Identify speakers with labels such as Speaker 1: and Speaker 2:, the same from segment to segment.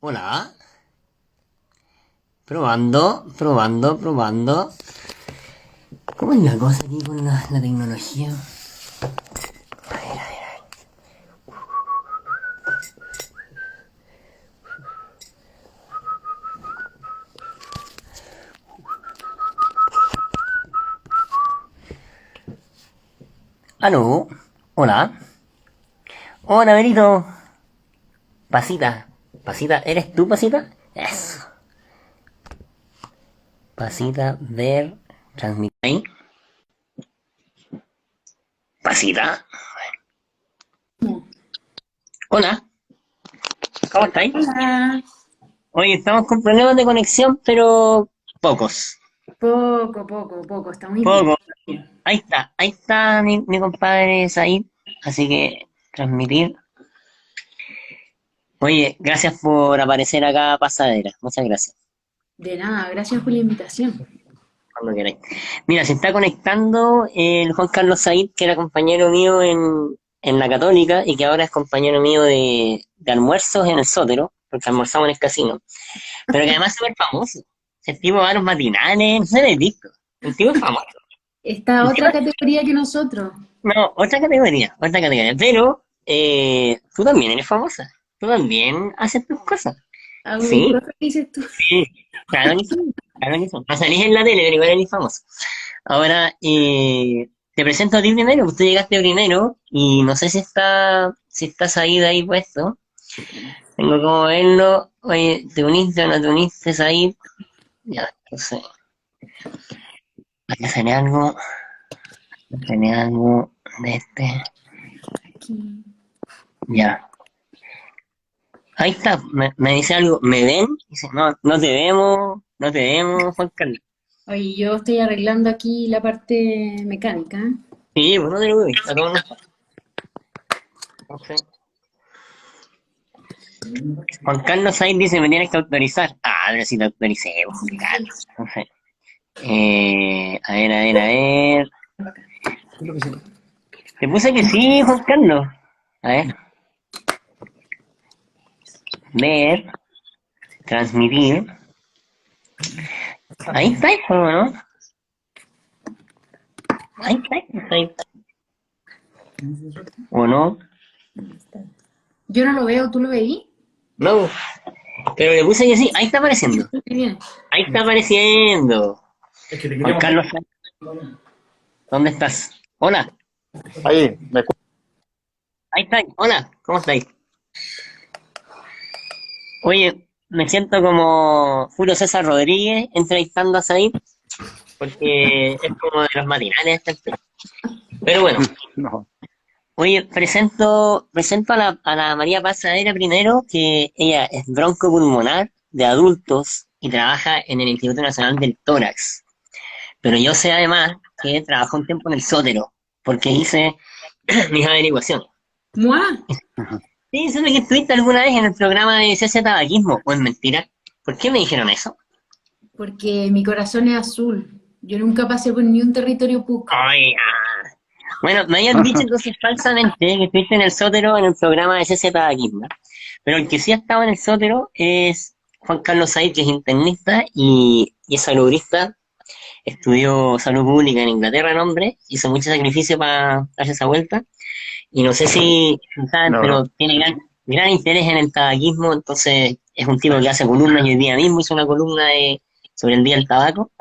Speaker 1: Hola. Probando, probando, probando. ¿Cómo es la cosa aquí con la tecnología? A ver, a ver. ¿Aló? ¿Hola? Hola, Berito. Pasita. Pasita, ¿eres tú, Pasita? Eso. Pasita, ver, transmitir. ¿Ahí? Pasita. Hola. ¿Cómo estáis?
Speaker 2: Hola.
Speaker 1: Oye, estamos con problemas de conexión, pero pocos.
Speaker 2: Poco, está muy bien.
Speaker 1: Pocos. Ahí está mi compadre Said. Así que transmitir. Oye, gracias por aparecer acá, Pasadera. Muchas gracias.
Speaker 2: De nada, gracias por la invitación.
Speaker 1: Cuando queráis. Mira, se está conectando el Juan Carlos Said, que era compañero mío en la Católica y que ahora es compañero mío de almuerzos en el Sótero, porque almorzamos en el casino. Pero que además es súper famoso. El tipo va a los matinales, no sé si lo visto. El tipo es famoso.
Speaker 2: Está
Speaker 1: El tipo
Speaker 2: otra categoría que nosotros.
Speaker 1: no, otra categoría, otra categoría. Pero tú también eres famosa. Tú también haces tus cosas.
Speaker 2: Hago mis
Speaker 1: Sí,
Speaker 2: cosas que dices tú.
Speaker 1: sí, claro que sí. Claro que sí. No salís en la tele, pero igual eres famoso. Ahora, te presento a ti primero, pues tú llegaste primero y no sé si estás ahí de ahí puesto. Tengo como verlo. Oye, ¿te uniste o no te uniste ahí? Ya, no sé. Aquí sale algo de este.
Speaker 2: Aquí.
Speaker 1: Ya. Ahí está, me dice algo, ¿me ven? Dice, no, no te vemos, Juan Carlos.
Speaker 2: Oye, yo estoy arreglando aquí la parte mecánica.
Speaker 1: Sí, pues no te lo a todos nos pasa. Entonces, Juan Carlos Sainz dice, me tienes que autorizar. Ah, pero si te autoricé, pues, Juan Carlos. Entonces, a ver. Te puse que sí, Juan Carlos. A ver, ver, transmitir. Ahí está, ¿o no? Ahí está, ahí. ¿O no?
Speaker 2: Yo no lo veo, ¿tú lo veí?
Speaker 1: No, pero le puse que sí, ahí está apareciendo.
Speaker 2: Muy bien.
Speaker 1: Ahí está apareciendo. Juan Carlos Sainz, ¿dónde estás? Hola,
Speaker 3: Ahí, me escucho.
Speaker 1: ahí está, hola, ¿cómo estáis? Oye, me siento como Julio César Rodríguez entrevistando a Said, porque es como de los matinales este actor. Pero bueno,
Speaker 3: No.
Speaker 1: oye, presento a la María Pasadera primero, que ella es broncopulmonar de adultos y trabaja en el Instituto Nacional del Tórax. Pero yo sé además que trabajó un tiempo en el Sótero, porque hice mis averiguaciones.
Speaker 2: ¿Mua?
Speaker 1: Sí, supe que estuviste alguna vez en el programa de CC Tabaquismo, o es mentira. ¿Por qué me dijeron eso?
Speaker 2: Porque mi corazón es azul. Yo nunca pasé por ni un territorio PUC.
Speaker 1: Ay, ah. Bueno, me habían dicho entonces falsamente que estuviste en el Sótero en el programa de CC Tabaquismo. Pero el que sí ha estado en el Sótero es Juan Carlos Said, que es internista y es salubrista. Estudió salud pública en Inglaterra, el hombre, hizo mucho sacrificio para darse esa vuelta. Y no sé si saben,
Speaker 3: No,
Speaker 1: pero
Speaker 3: no.
Speaker 1: tiene gran interés en el tabaquismo, entonces es un tipo que hace columnas y hoy día mismo hizo una columna sobre el día del tabaco.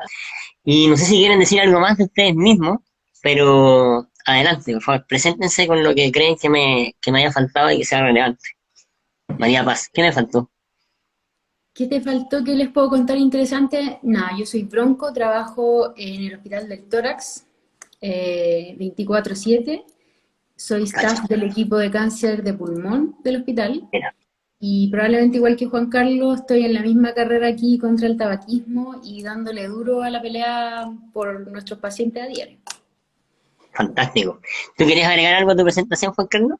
Speaker 1: Y no sé si quieren decir algo más de ustedes mismos, pero adelante, por favor, preséntense con lo que creen que me haya faltado y que sea relevante. María Paz, ¿qué me faltó?
Speaker 2: ¿Qué te faltó que les puedo contar interesante? Nada, yo soy Bronco, trabajo en el Hospital del Tórax 24/7. Soy
Speaker 1: Cacha,
Speaker 2: staff del equipo de cáncer de pulmón del hospital
Speaker 1: mira,
Speaker 2: y probablemente igual que Juan Carlos estoy en la misma carrera aquí contra el tabaquismo y dándole duro a la pelea por nuestros pacientes a diario.
Speaker 1: fantástico. ¿Tú querías agregar algo a tu presentación, Juan Carlos?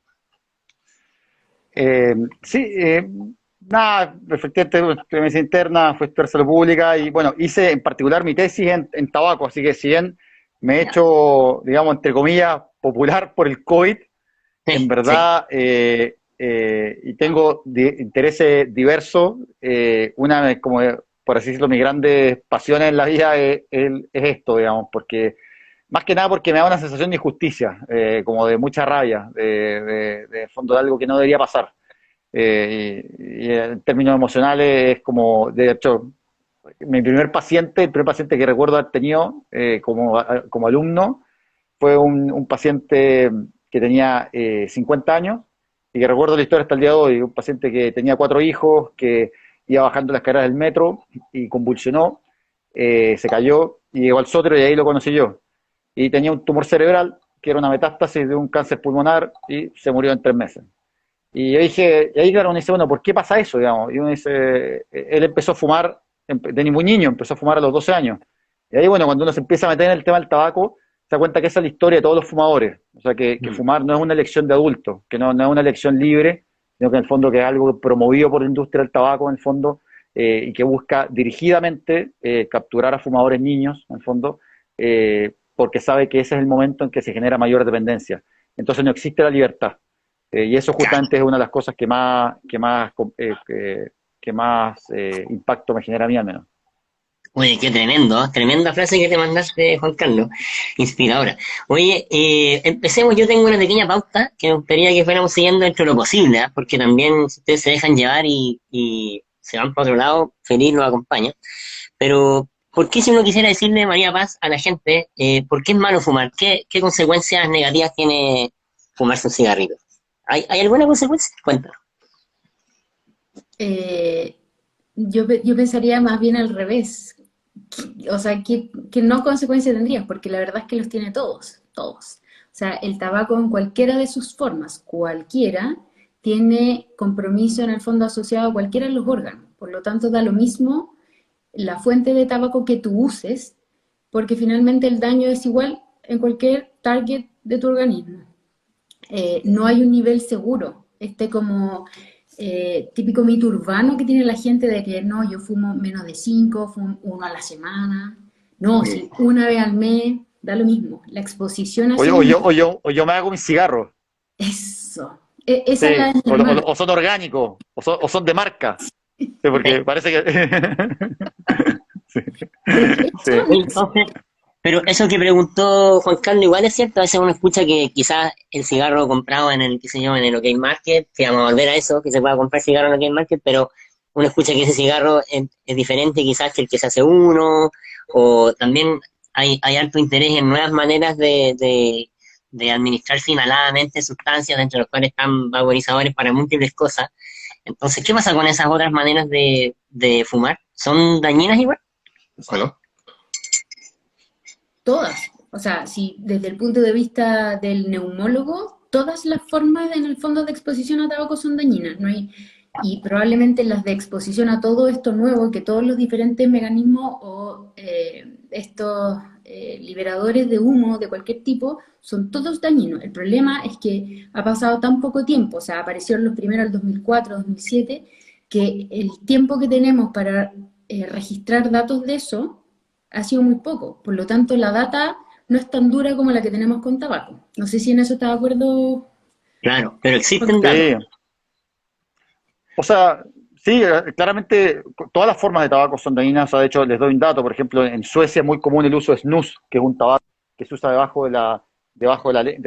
Speaker 3: Sí, nada, efectivamente, tuve medicina interna, fue estudiar salud pública y bueno, hice en particular mi tesis en tabaco, así que si bien me he
Speaker 1: Ya.
Speaker 3: hecho, digamos, entre comillas, popular por el COVID, en
Speaker 1: Sí, sí,
Speaker 3: verdad, y tengo intereses diversos. Una, como por así decirlo, mis grandes pasiones en la vida es esto, digamos, porque más que nada porque me da una sensación de injusticia, como de mucha rabia, de fondo de algo que no debería pasar. Y en términos emocionales es como, de hecho, el primer paciente que recuerdo haber tenido como alumno fue un paciente que tenía 50 años y que recuerdo la historia hasta el día de hoy, un paciente que tenía 4 hijos, que iba bajando las escaleras del metro y convulsionó, se cayó y llegó al sótero y ahí lo conocí yo. Y tenía un tumor cerebral que era una metástasis de un cáncer pulmonar y se murió en 3 meses. Y yo dije, y ahí claro, uno dice, bueno, ¿por qué pasa eso? Digamos? Y uno dice, él empezó a fumar, de ningún niño, empezó a fumar a los 12 años. Y ahí, bueno, cuando uno se empieza a meter en el tema del tabaco, se da cuenta que esa es la historia de todos los fumadores. O sea, que fumar no es una elección de adulto, que no es una elección libre, sino que en el fondo que es algo promovido por la industria del tabaco, en el fondo, y que busca dirigidamente capturar a fumadores niños, en el fondo, porque sabe que ese es el momento en que se genera mayor dependencia. Entonces no existe la libertad. Y eso justamente es una de las cosas que más impacto me genera a mí al menos.
Speaker 1: Oye, qué tremendo, ¿eh? Tremenda frase que te mandaste, Juan Carlos, inspiradora. Oye, empecemos, yo tengo una pequeña pauta que me gustaría que fuéramos siguiendo dentro de lo posible, ¿eh? Porque también si ustedes se dejan llevar y se van para otro lado, feliz los acompaña. Pero, ¿por qué si uno quisiera decirle, María Paz, a la gente, por qué es malo fumar? ¿Qué consecuencias negativas tiene fumarse un cigarrito? ¿Hay alguna consecuencia? Cuéntanos.
Speaker 2: Eh, yo pensaría más bien al revés. O sea, que no consecuencias tendrías, porque la verdad es que los tiene todos, todos. O sea, el tabaco en cualquiera de sus formas, cualquiera, tiene compromiso en el fondo asociado a cualquiera de los órganos. Por lo tanto, da lo mismo la fuente de tabaco que tú uses, porque finalmente el daño es igual en cualquier target de tu organismo. No hay un nivel seguro, como típico mito urbano que tiene la gente de que no, yo fumo menos de 5, fumo uno a la semana. No, si una vez al mes, da lo mismo. La exposición
Speaker 3: O
Speaker 2: hacia
Speaker 3: yo, o
Speaker 2: un...
Speaker 3: yo, o yo, o yo me hago un cigarro,
Speaker 2: Eso. Esa es la
Speaker 3: sí,
Speaker 2: de mi
Speaker 3: o,
Speaker 2: hermana.
Speaker 3: o son orgánicos, o son de marca, sí, porque parece que... sí,
Speaker 2: De
Speaker 3: sí.
Speaker 2: hecho,
Speaker 1: Entonces, pero eso que preguntó Juan Carlos igual es cierto, a veces uno escucha que quizás el cigarro comprado en el, qué sé yo, en el OK Market, que vamos a volver a eso, que se pueda comprar cigarro en el OK Market, pero uno escucha que ese cigarro es diferente quizás que el que se hace uno, o también hay alto interés en nuevas maneras de administrarse inhaladamente sustancias, entre las cuales están vaporizadores para múltiples cosas. Entonces, ¿qué pasa con esas otras maneras de fumar? ¿Son dañinas igual?
Speaker 4: Bueno,
Speaker 2: todas. O sea, si desde el punto de vista del neumólogo, todas las formas en el fondo de exposición a tabaco son dañinas. No hay, y probablemente las de exposición a todo esto nuevo, que todos los diferentes mecanismos o estos liberadores de humo de cualquier tipo son todos dañinos. El problema es que ha pasado tan poco tiempo, o sea, aparecieron los primeros en el 2004, 2007, que el tiempo que tenemos para registrar datos de eso ha sido muy poco. Por lo tanto, la data no es tan dura como la que tenemos con tabaco. No sé si en eso está de acuerdo,
Speaker 1: Claro, pero
Speaker 2: Juan
Speaker 1: existen
Speaker 2: Carlos.
Speaker 1: datos.
Speaker 3: Sí. O sea, sí, claramente todas las formas de tabaco son dañinas. O sea, de hecho, les doy un dato. Por ejemplo, en Suecia es muy común el uso de snus, que es un tabaco que se usa debajo de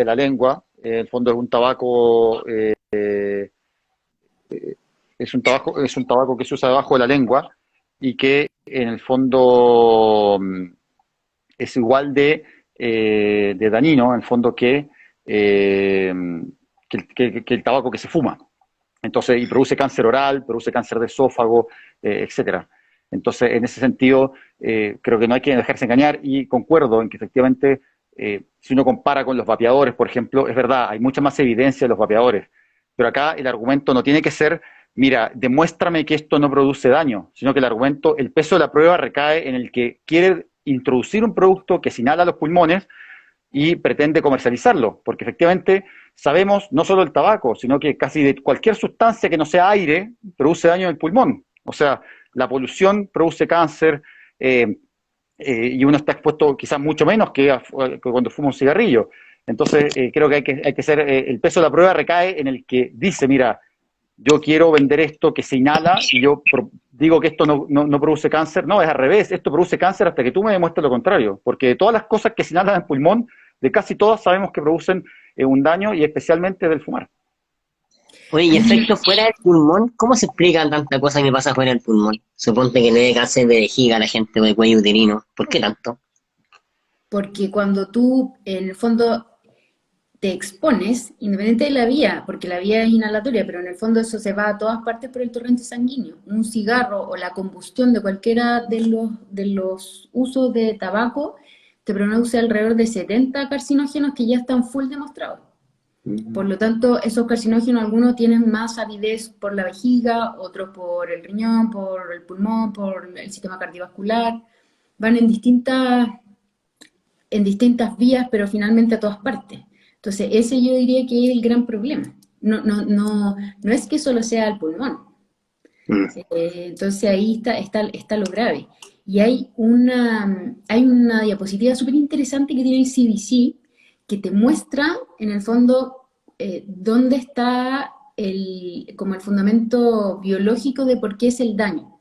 Speaker 3: la lengua. En el fondo es un tabaco, es un tabaco que se usa debajo de la lengua y que en el fondo es igual de dañino, en el fondo, eh, que el tabaco que se fuma. Entonces, y produce cáncer oral, produce cáncer de esófago, etcétera. Entonces, en ese sentido, creo que no hay que dejarse engañar y concuerdo en que efectivamente, si uno compara con los vapeadores, por ejemplo, es verdad, hay mucha más evidencia de los vapeadores, pero acá el argumento no tiene que ser, mira, demuéstrame que esto no produce daño, sino que el argumento, el peso de la prueba recae en el que quiere introducir un producto que se inhala a los pulmones y pretende comercializarlo, porque efectivamente sabemos no solo el tabaco, sino que casi de cualquier sustancia que no sea aire produce daño en el pulmón. O sea, la polución produce cáncer y uno está expuesto quizás mucho menos que cuando fuma un cigarrillo. Entonces, creo que hay que ser, el peso de la prueba recae en el que dice, mira, yo quiero vender esto que se inhala y yo digo que esto no produce cáncer. No, es al revés, esto produce cáncer hasta que tú me demuestres lo contrario, porque de todas las cosas que se inhalan en el pulmón, de casi todas sabemos que producen un daño y especialmente del fumar.
Speaker 1: Oye, y efectos fuera del pulmón, ¿cómo se explican tanta cosa que pasa fuera del pulmón? Suponte que le dé cáncer de vejiga a la gente o de cuello uterino. ¿Por qué tanto?
Speaker 2: Porque cuando tú, en el fondo, te expones, independiente de la vía, porque la vía es inhalatoria, pero en el fondo eso se va a todas partes por el torrente sanguíneo. Un cigarro o la combustión de cualquiera de los usos de tabaco te produce alrededor de 70 carcinógenos que ya están full demostrados. Por lo tanto, esos carcinógenos, algunos tienen más avidez por la vejiga, otros por el riñón, por el pulmón, por el sistema cardiovascular. Van en distintas vías, pero finalmente a todas partes. Entonces, ese yo diría que es el gran problema. No es que solo sea el pulmón. Entonces ahí está lo grave. Y hay una diapositiva súper interesante que tiene el CDC que te muestra, en el fondo, dónde está como el fundamento biológico de por qué es el daño.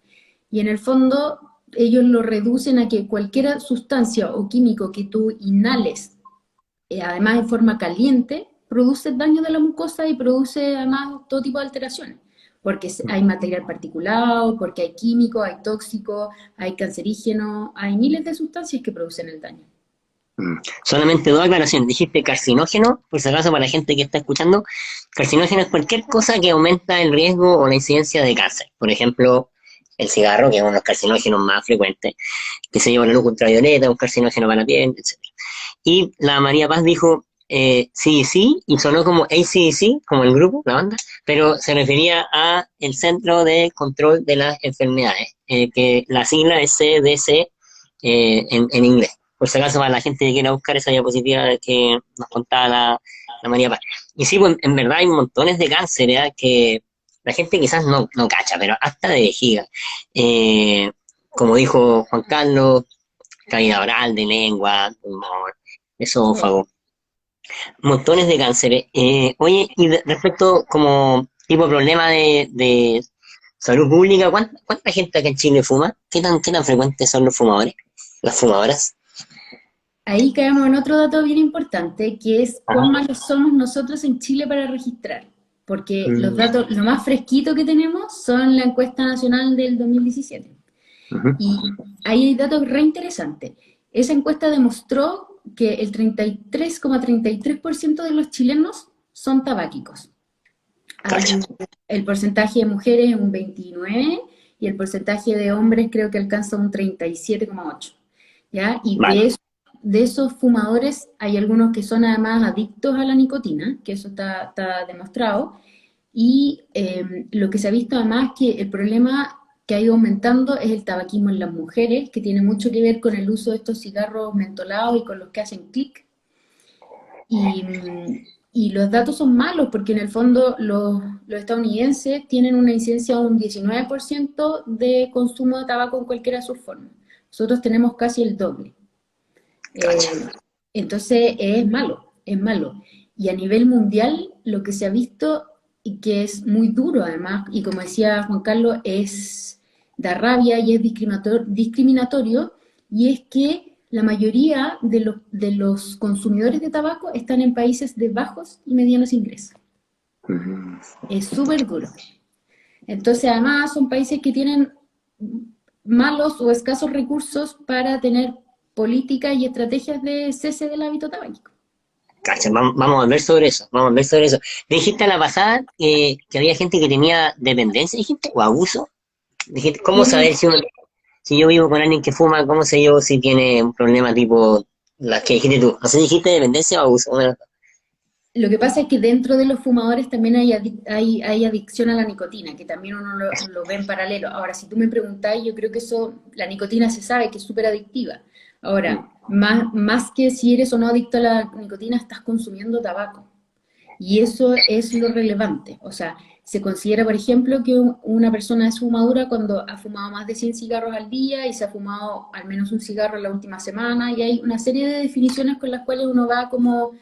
Speaker 2: Y en el fondo, ellos lo reducen a que cualquier sustancia o químico que tú inhales, además en forma caliente, produce daño de la mucosa y produce además todo tipo de alteraciones. Porque hay material particulado, porque hay químicos, hay tóxicos, hay cancerígenos, hay miles de sustancias que producen el daño.
Speaker 1: Solamente dos aclaraciones. Dijiste carcinógeno, por si acaso para la gente que está escuchando, carcinógeno es cualquier cosa que aumenta el riesgo o la incidencia de cáncer. Por ejemplo, el cigarro, que es uno de los carcinógenos más frecuentes, que se lleva la luz ultravioleta, un carcinógeno para la piel, etc. Y la María Paz dijo CDC, y sonó como AC/DC, como el grupo, la banda, pero se refería a el Centro de Control de las Enfermedades, que la sigla es CDC en inglés. Por si acaso, para la gente que quiera buscar esa diapositiva que nos contaba la María Paz. Y sí, pues en verdad hay montones de cánceres que la gente quizás no cacha, pero hasta de vejiga. Como dijo Juan Carlos, caída oral, de lengua, pulmón, esófago, montones de cánceres. Oye, y respecto como tipo de problema de salud pública, ¿cuánta gente acá en Chile fuma? ¿Qué tan frecuentes son los fumadores? ¿Las fumadoras?
Speaker 2: Ahí caemos en otro dato bien importante, que es cuán malos somos nosotros en Chile para registrar. Porque los datos, lo más fresquito que tenemos son la encuesta nacional del 2017. Y ahí hay datos re interesantes. Esa encuesta demostró que el 33,33% de los chilenos son tabáquicos. El porcentaje de mujeres es un 29% y el porcentaje de hombres creo que alcanza un 37,8%. ¿Ya? Y vale. De esos fumadores hay algunos que son además adictos a la nicotina, que eso está demostrado, y lo que se ha visto además que el problema que ha ido aumentando es el tabaquismo en las mujeres, que tiene mucho que ver con el uso de estos cigarros mentolados y con los que hacen clic. Y los datos son malos, porque en el fondo los estadounidenses tienen una incidencia de un 19% de consumo de tabaco en cualquiera de sus formas. Nosotros tenemos casi el doble. Entonces es malo, es malo. Y a nivel mundial lo que se ha visto, y que es muy duro además, y como decía Juan Carlos, da rabia y es discriminatorio, y es que la mayoría de los consumidores de tabaco están en países de bajos y medianos ingresos. Es súper duro. Entonces además son países que tienen malos o escasos recursos para tener políticas y estrategias de cese del hábito tabáquico.
Speaker 1: Cacha, vamos a hablar sobre eso, Dijiste a la pasada que había gente que tenía dependencia, dijiste, o abuso. Dijiste, ¿cómo saber si yo vivo con alguien que fuma, cómo sé yo si tiene un problema tipo las que dijiste tú? ¿Así dijiste dependencia o abuso? Bueno.
Speaker 2: Lo que pasa es que dentro de los fumadores también hay adicción a la nicotina, que también uno lo ve en paralelo. Ahora, si tú me preguntás, yo creo que la nicotina se sabe que es súper adictiva. Ahora, más que si eres o no adicto a la nicotina, estás consumiendo tabaco. Y eso es lo relevante. O sea, se considera, por ejemplo, que una persona es fumadora cuando ha fumado más de 100 cigarros al día y se ha fumado al menos un cigarro en la última semana. Y hay una serie de definiciones con las cuales uno va como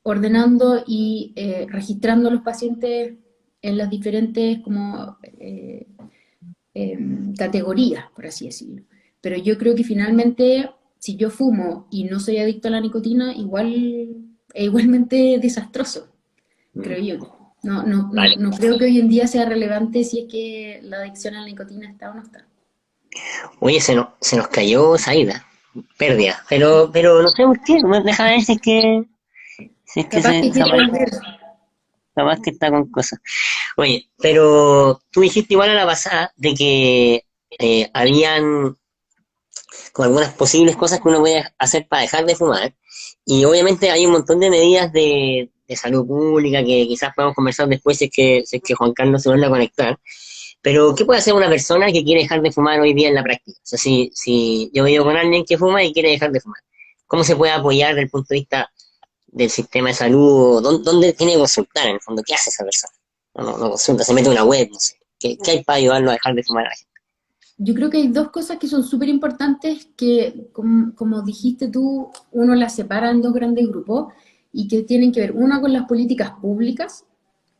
Speaker 2: ordenando y registrando a los pacientes en las diferentes como, categorías, por así decirlo. Pero yo creo que finalmente, si yo fumo y no soy adicto a la nicotina, es igualmente desastroso, creo yo.
Speaker 1: Vale.
Speaker 2: No creo que hoy en día sea relevante si es que la adicción a la nicotina está o no está.
Speaker 1: Oye, se nos cayó Saida. Pérdida. Pero no sé por qué. Déjame ver si es que
Speaker 2: Capaz
Speaker 1: se
Speaker 2: que quiere
Speaker 1: desapareció.
Speaker 2: volver.
Speaker 1: Capaz que está con cosas. Oye, pero tú dijiste igual a la pasada de que habían como algunas posibles cosas que uno puede hacer para dejar de fumar. Y obviamente hay un montón de medidas de salud pública que quizás podemos conversar después si es que Juan Carlos se vuelve a conectar. Pero, ¿qué puede hacer una persona que quiere dejar de fumar hoy día en la práctica? O sea, si yo vivo con alguien que fuma y quiere dejar de fumar, ¿cómo se puede apoyar desde el punto de vista del sistema de salud? ¿Dónde tiene que consultar en el fondo? ¿Qué hace esa persona? No consulta, se mete en una web, no sé. ¿Qué hay para ayudarlo a dejar de fumar a la gente?
Speaker 2: Yo creo que hay dos cosas que son súper importantes que, como dijiste tú, uno las separa en dos grandes grupos y que tienen que ver, una con las políticas públicas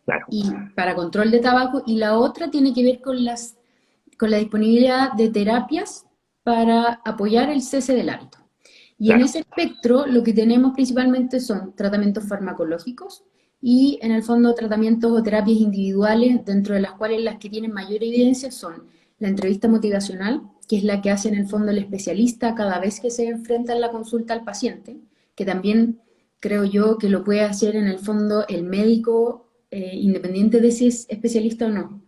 Speaker 1: Claro.
Speaker 2: y para control de tabaco, y la otra tiene que ver con la disponibilidad de terapias para apoyar el cese del hábito. Y en
Speaker 1: Claro.
Speaker 2: ese espectro lo que tenemos principalmente son tratamientos farmacológicos y en el fondo tratamientos o terapias individuales, dentro de las cuales las que tienen mayor evidencia son la entrevista motivacional, que es la que hace en el fondo el especialista cada vez que se enfrenta en la consulta al paciente, que también creo yo que lo puede hacer en el fondo el médico, independiente de si es especialista o no.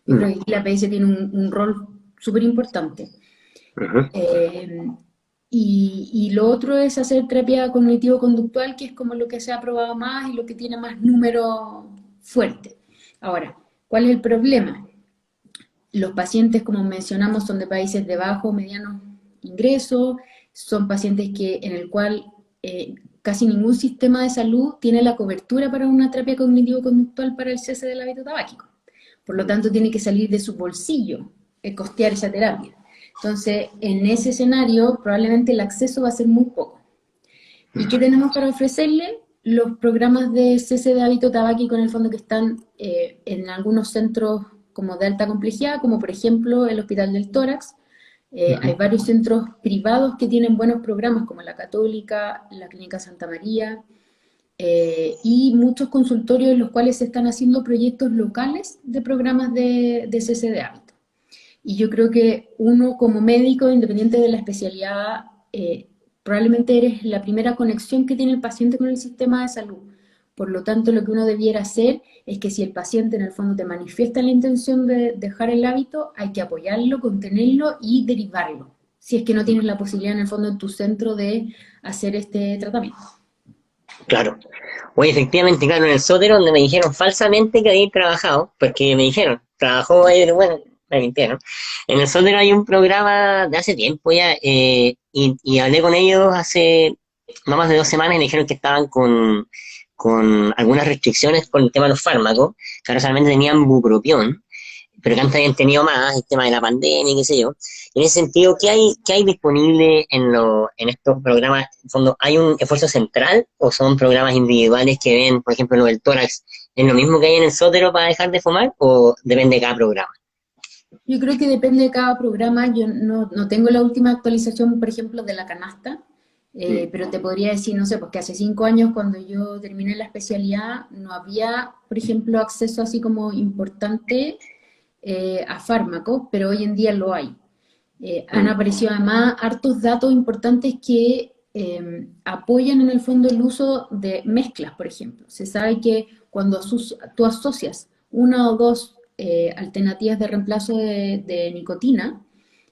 Speaker 2: Yo creo
Speaker 1: Mm,
Speaker 2: que aquí la PS tiene un rol súper importante.
Speaker 1: ujú.
Speaker 2: Eh, y lo otro es hacer terapia cognitivo-conductual, que es como lo que se ha probado más y lo que tiene más número fuerte. Ahora, ¿cuál es el problema? Los pacientes, como mencionamos, son de países de bajo o mediano ingreso, son pacientes en el cual casi ningún sistema de salud tiene la cobertura para una terapia cognitivo-conductual para el cese del hábito tabáquico. Por lo tanto, tiene que salir de su bolsillo costear esa terapia. Entonces, en ese escenario, probablemente el acceso va a ser muy poco. ¿Y qué tenemos para ofrecerle? Los programas de cese de hábito tabáquico en el fondo que están en algunos centros como de alta complejidad, como por ejemplo el Hospital del Tórax. Hay varios centros privados que tienen buenos programas como la Católica, la Clínica Santa María, y muchos consultorios en los cuales se están haciendo proyectos locales de programas de cese de hábito. Y yo creo que uno como médico, independiente de la especialidad, probablemente eres la primera conexión que tiene el paciente con el sistema de salud. Por lo tanto, lo que uno debiera hacer es que si el paciente en el fondo te manifiesta la intención de dejar el hábito, hay que apoyarlo, contenerlo y derivarlo, si es que no tienes la posibilidad en el fondo en tu centro de hacer este tratamiento.
Speaker 1: Claro. Oye, efectivamente, claro, en el sótero donde me dijeron falsamente que había trabajado, porque me dijeron, trabajó ahí, pero bueno, me mintieron. En el sótero hay un programa de hace tiempo ya, y hablé con ellos hace no más de 2 semanas y me dijeron que estaban con algunas restricciones con el tema de los fármacos, que ahora solamente tenían bupropión, pero que antes habían tenido más, el tema de la pandemia, qué sé yo. En ese sentido, ¿qué hay disponible en estos programas? En fondo, ¿hay un esfuerzo central o son programas individuales que ven, por ejemplo, lo del tórax, es lo mismo que hay en el sótero para dejar de fumar o depende de cada programa?
Speaker 2: Yo creo que depende de cada programa. Yo no tengo la última actualización, por ejemplo, de la canasta,
Speaker 1: Mm,
Speaker 2: pero te podría decir, no sé, porque hace 5 años cuando yo terminé la especialidad no había, por ejemplo, acceso así como importante a fármacos, pero hoy en día lo hay. Han
Speaker 1: mm,
Speaker 2: aparecido además hartos datos importantes que apoyan en el fondo el uso de mezclas, por ejemplo. Se sabe que cuando tú asocias una o dos alternativas de reemplazo de nicotina,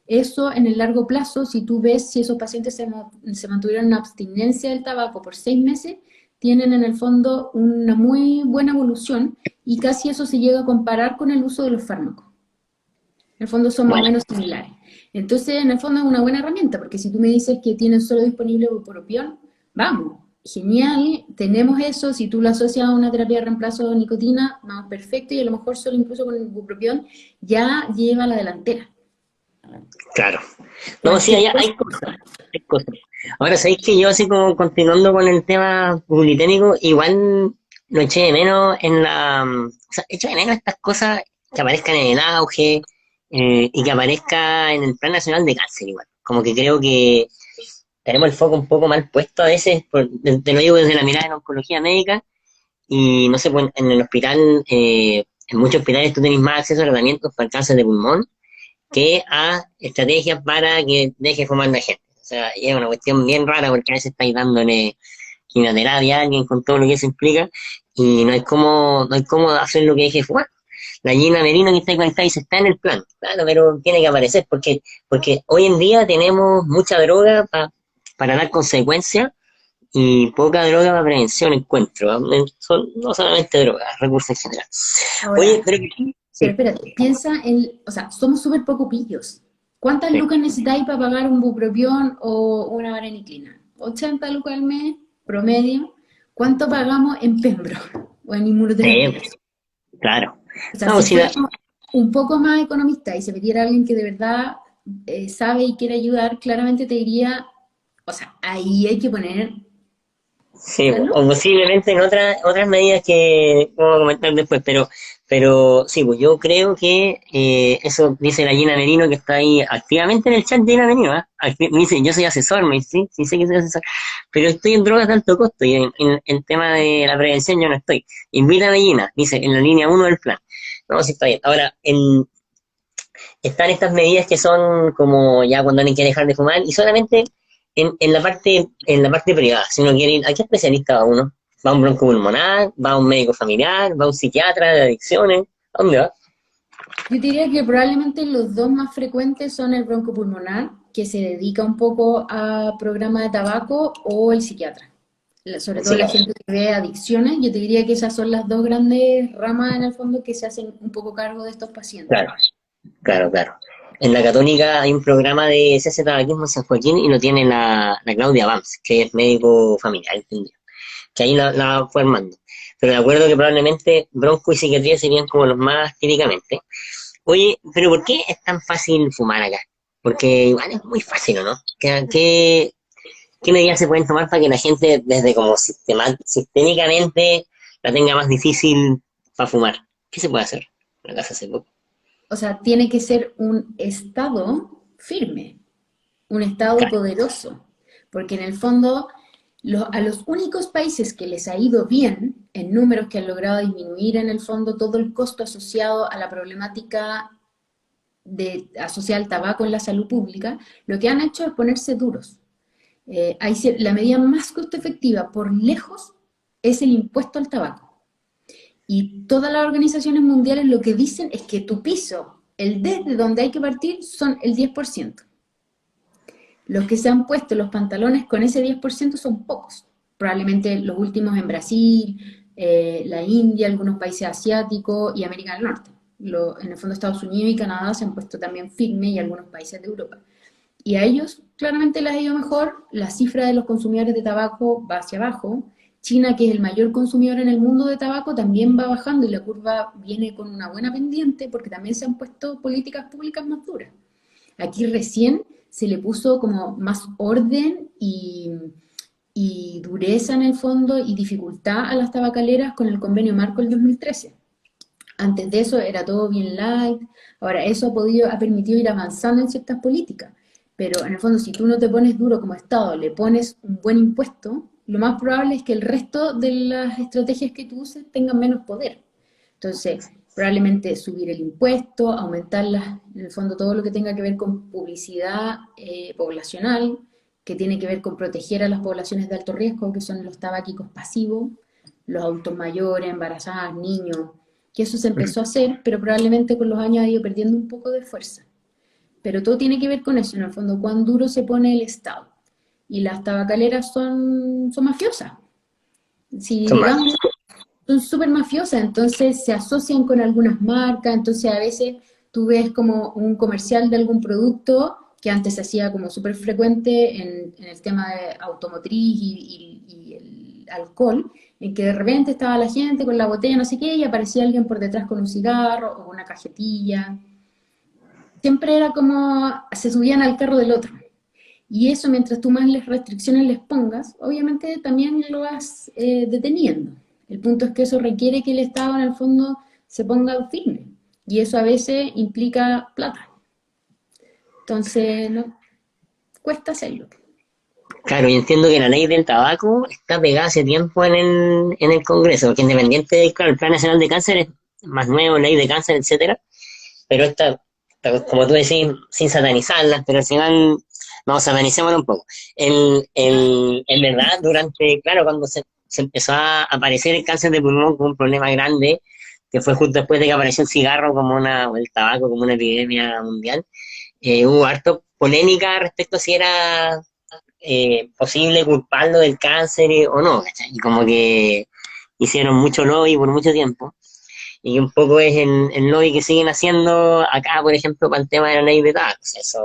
Speaker 2: eso en el largo plazo, si tú ves si esos pacientes se mantuvieron en abstinencia del tabaco por 6 meses, tienen en el fondo una muy buena evolución y casi eso se llega a comparar con el uso de los fármacos. En el fondo son más o
Speaker 1: vale,
Speaker 2: menos similares. Entonces, en el fondo es una buena herramienta, porque si tú me dices que tienen solo disponible bupropión, vamos, genial, tenemos eso, si tú lo asocias a una terapia de reemplazo de nicotina, vamos, perfecto, y a lo mejor solo incluso con el bupropión ya lleva la delantera.
Speaker 1: Claro. No, sí,
Speaker 2: Cualquier
Speaker 1: hay
Speaker 2: cosa.
Speaker 1: cosas, hay cosas. Ahora, sabéis que yo así como continuando con el tema publitécnico, igual lo eché de menos o sea, echo de menos estas cosas que aparezcan en el auge y que aparezca en el Plan Nacional de Cáncer igual. Como que creo que tenemos el foco un poco mal puesto a veces, te lo digo desde la mirada de la oncología médica, y no sé, pues en el hospital, en muchos hospitales tú tenés más acceso a tratamientos para el cáncer de pulmón que a estrategias para que deje de fumar la gente. O sea, y es una cuestión bien rara porque a veces estáis dándole quimioterapia a alguien con todo lo que eso implica y no hay cómo hacer lo que deje de fumar. La Gina Merino que está conectada dice, está en el plan, claro, pero tiene que aparecer porque hoy en día tenemos mucha droga para dar consecuencias y poca droga para prevención encuentro. ¿No? No solamente drogas, recursos en general. Oye,
Speaker 2: Ahora,
Speaker 1: pero
Speaker 2: pero
Speaker 1: sí,
Speaker 2: espérate, piensa en, o sea, somos súper poco pillos. ¿Cuántas
Speaker 1: sí,
Speaker 2: lucas necesitáis para pagar un bupropión o una vareniclina? 80 lucas al mes, promedio. ¿Cuánto pagamos en Pembroke o en
Speaker 1: sí,
Speaker 2: inmunoterapia?
Speaker 1: claro.
Speaker 2: O sea,
Speaker 1: No,
Speaker 2: si
Speaker 1: si la,
Speaker 2: fuéramos un poco más economistas y se metiera alguien que de verdad sabe y quiere ayudar, claramente te diría, o sea, ahí hay que poner
Speaker 1: sí,
Speaker 2: la luz.
Speaker 1: o posiblemente en otras medidas que vamos a comentar después, pero sí, pues yo creo que eso dice la Gina Merino que está ahí activamente en el chat de Gina Merino, ¿ah? Me dice, yo soy asesor, me dice, sí, sí sé que soy asesor, pero estoy en drogas de alto costo y en tema de la prevención yo no estoy. Invítame Gina, dice, en la línea uno del plan. No, sí está bien. Ahora, están estas medidas que son como ya cuando alguien quiere dejar de fumar y solamente en la parte privada. Si uno quiere ir, ¿a qué especialista va uno? ¿Va a un broncopulmonar? ¿Va a un médico familiar? ¿Va a un psiquiatra de adicciones? ¿A dónde va?
Speaker 2: Yo diría que probablemente los dos más frecuentes son el broncopulmonar, que se dedica un poco a programas de tabaco, o el psiquiatra. Sobre
Speaker 1: El
Speaker 2: todo la
Speaker 1: psiquiatra.
Speaker 2: gente que ve adicciones, yo te diría que esas son las dos grandes ramas en el fondo que se hacen un poco cargo de estos pacientes.
Speaker 1: Claro, claro, claro. En la Católica hay un programa de ese tabaquismo en San Joaquín y lo tiene la Claudia Bams, que es médico familiar, ¿entendí? Que ahí la fue armando. Pero de acuerdo que probablemente bronco y psiquiatría serían como los más típicamente. Oye, pero ¿por qué es tan fácil fumar acá? Porque igual es muy fácil, ¿o no? ¿Qué medidas se pueden tomar para que la gente, desde como sistémicamente, la tenga más difícil para fumar? ¿Qué se puede hacer? Acá se hace poco.
Speaker 2: O sea, tiene que ser un Estado firme, un Estado
Speaker 1: Claro,
Speaker 2: poderoso, porque en el fondo a los únicos países que les ha ido bien en números, que han logrado disminuir en el fondo todo el costo asociado a la problemática asociada al tabaco en la salud pública, lo que han hecho es ponerse duros. La medida más costo efectiva por lejos es el impuesto al tabaco. Y todas las organizaciones mundiales lo que dicen es que tu piso, el desde donde hay que partir, son el 10%. Los que se han puesto los pantalones con ese 10% son pocos. Probablemente los últimos en Brasil, la India, algunos países asiáticos y América del Norte. En el fondo Estados Unidos y Canadá se han puesto también firmes y algunos países de Europa. Y a ellos claramente les ha ido mejor, la cifra de los consumidores de tabaco va hacia abajo. China, que es el mayor consumidor en el mundo de tabaco, también va bajando y la curva viene con una buena pendiente porque también se han puesto políticas públicas más duras. Aquí recién se le puso como más orden y dureza en el fondo y dificultad a las tabacaleras con el convenio marco del 2013. Antes de eso era todo bien light, ahora eso ha permitido ir avanzando en ciertas políticas, pero en el fondo si tú no te pones duro como Estado, le pones un buen impuesto, lo más probable es que el resto de las estrategias que tú uses tengan menos poder. Entonces, probablemente subir el impuesto, aumentar en el fondo todo lo que tenga que ver con publicidad poblacional, que tiene que ver con proteger a las poblaciones de alto riesgo, que son los tabáquicos pasivos, los adultos mayores, embarazadas, niños, que eso se empezó a hacer, pero probablemente con los años ha ido perdiendo un poco de fuerza. Pero todo tiene que ver con eso, en el fondo, cuán duro se pone el Estado. Y las tabacaleras son mafiosas. Si
Speaker 1: son más.
Speaker 2: digamos, son súper mafiosas, entonces se asocian con algunas marcas, entonces a veces tú ves como un comercial de algún producto que antes se hacía como súper frecuente en el tema de automotriz y el alcohol, en que de repente estaba la gente con la botella no sé qué y aparecía alguien por detrás con un cigarro o una cajetilla. siempre era como se subían al carro del otro. Y eso, mientras tú más restricciones les pongas, obviamente también lo vas deteniendo. El punto es que eso requiere que el Estado en el fondo se ponga firme. Y eso a veces implica plata. Entonces, no, cuesta hacerlo.
Speaker 1: Claro, yo entiendo que la ley del tabaco está pegada hace tiempo en el Congreso, porque independiente del, claro, el Plan Nacional de Cáncer es más nuevo, ley de cáncer, etcétera, pero como tú decís, sin satanizarlas, pero al final, vamos, satanicémoslo un poco. En verdad, claro, cuando se empezó a aparecer el cáncer de pulmón como un problema grande, que fue justo después de que apareció el cigarro o el tabaco como una epidemia mundial, hubo harto polémica respecto a si era posible culparlo del cáncer o no, ¿cachai? Y como que hicieron mucho lobby por mucho tiempo. Y un poco es el lobby que siguen haciendo acá, por ejemplo, para el tema de la ley de taxas.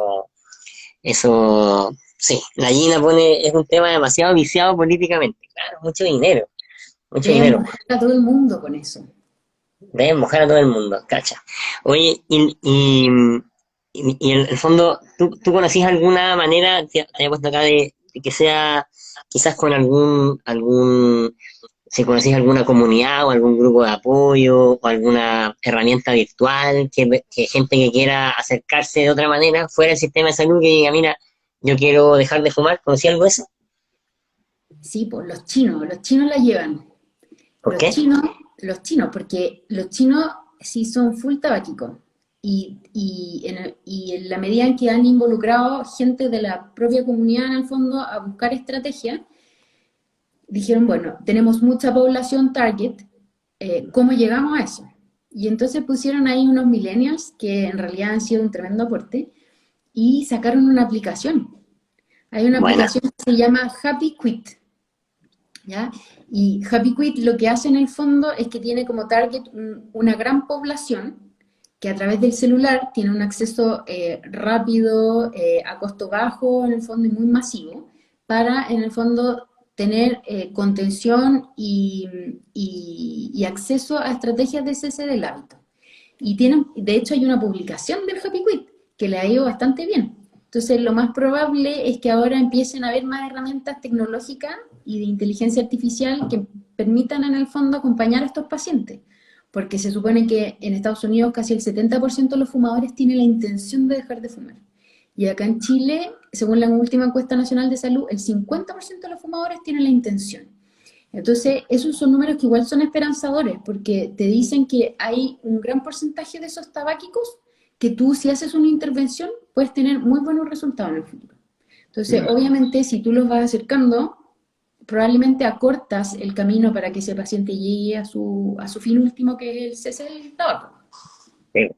Speaker 1: Sí, la Gina es un tema demasiado viciado políticamente. Claro, mucho
Speaker 2: Deben
Speaker 1: dinero.
Speaker 2: mojar a todo el mundo con eso.
Speaker 1: Deben mojar a todo el mundo, cacha. Oye, y en el fondo, ¿tú conocís alguna manera, te había puesto acá, de que sea quizás con si conocís alguna comunidad o algún grupo de apoyo o alguna herramienta virtual, que gente que quiera acercarse de otra manera fuera del sistema de salud, que diga, mira, yo quiero dejar de fumar, ¿conocí algo de eso?
Speaker 2: Sí, pues los chinos la llevan.
Speaker 1: ¿Por qué?
Speaker 2: Los chinos, porque los chinos sí son full tabáquicos. Y en la medida en que han involucrado gente de la propia comunidad en el fondo a buscar estrategias, dijeron, bueno, tenemos mucha población target, ¿cómo llegamos a eso? Y entonces pusieron ahí unos millennials que en realidad han sido un tremendo aporte y sacaron una aplicación. Hay una
Speaker 1: Buena,
Speaker 2: aplicación que se llama Happy Quit, ¿ya? Y Happy Quit lo que hace en el fondo es que tiene como target una gran población que a través del celular tiene un acceso rápido, a costo bajo, en el fondo y muy masivo, para en el fondo tener contención y acceso a estrategias de cese del hábito. Y tienen, de hecho hay una publicación del Happy Quit que le ha ido bastante bien. Entonces lo más probable es que ahora empiecen a haber más herramientas tecnológicas y de inteligencia artificial que permitan en el fondo acompañar a estos pacientes. Porque se supone que en Estados Unidos casi el 70% de los fumadores tiene la intención de dejar de fumar. Y acá en Chile, según la última encuesta nacional de salud, el 50% de los fumadores tiene la intención. Entonces, esos son números que igual son esperanzadores, porque te dicen que hay un gran porcentaje de esos tabáquicos que tú, si haces una intervención, puedes tener muy buenos resultados en el futuro. Entonces, obviamente, si tú los vas acercando, probablemente acortas el camino para que ese paciente llegue a su fin último, que es el cese del tabaco.
Speaker 1: sí.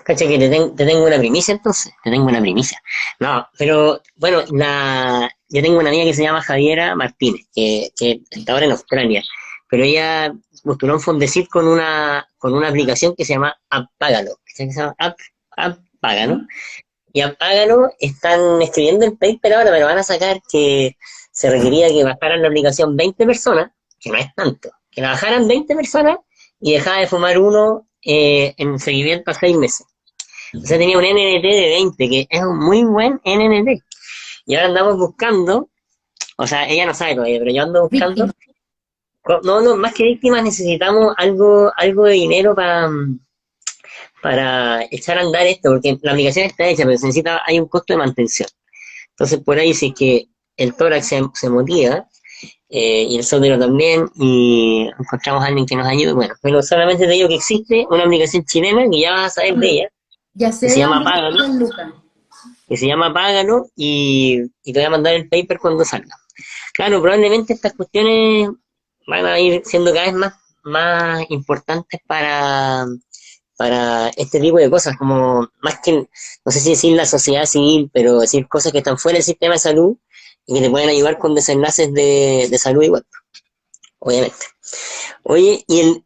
Speaker 1: Cacha que te tengo una primicia entonces, te tengo una primicia. No, pero bueno, yo tengo una amiga que se llama Javiera Martínez, que está ahora en Australia, pero ella postuló un Fondesit con una aplicación que se llama Apágalo, que se llama Apágalo, y Apágalo están escribiendo el paper ahora, pero van a sacar que se requería que bajaran la aplicación 20 personas, que no es tanto, que la bajaran 20 personas y dejaba de fumar uno en seguimiento a 6 meses. O sea, tenía un NNT de 20, que es un muy buen NNT. Y ahora andamos buscando, o sea, ella no sabe todavía, pero yo ando buscando.
Speaker 2: Víctima.
Speaker 1: No, no, más que víctimas necesitamos algo de dinero para echar a andar esto, porque la aplicación está hecha, pero hay un costo de mantención. Entonces, por ahí, si es que el tórax se motiva, y el sótero también, y encontramos a alguien que nos ayude, bueno, pero solamente te digo que existe una aplicación chilena que ya vas a saber de ella,
Speaker 2: Ya
Speaker 1: que
Speaker 2: sé
Speaker 1: se
Speaker 2: de
Speaker 1: llama
Speaker 2: dónde
Speaker 1: Págalo,
Speaker 2: está Lucas.
Speaker 1: y te voy a mandar el paper cuando salga. Claro, probablemente estas cuestiones van a ir siendo cada vez más importantes para este tipo de cosas, como más que, no sé si decir la sociedad civil, pero decir cosas que están fuera del sistema de salud y que te pueden ayudar con desenlaces de salud igual, obviamente. Oye, yo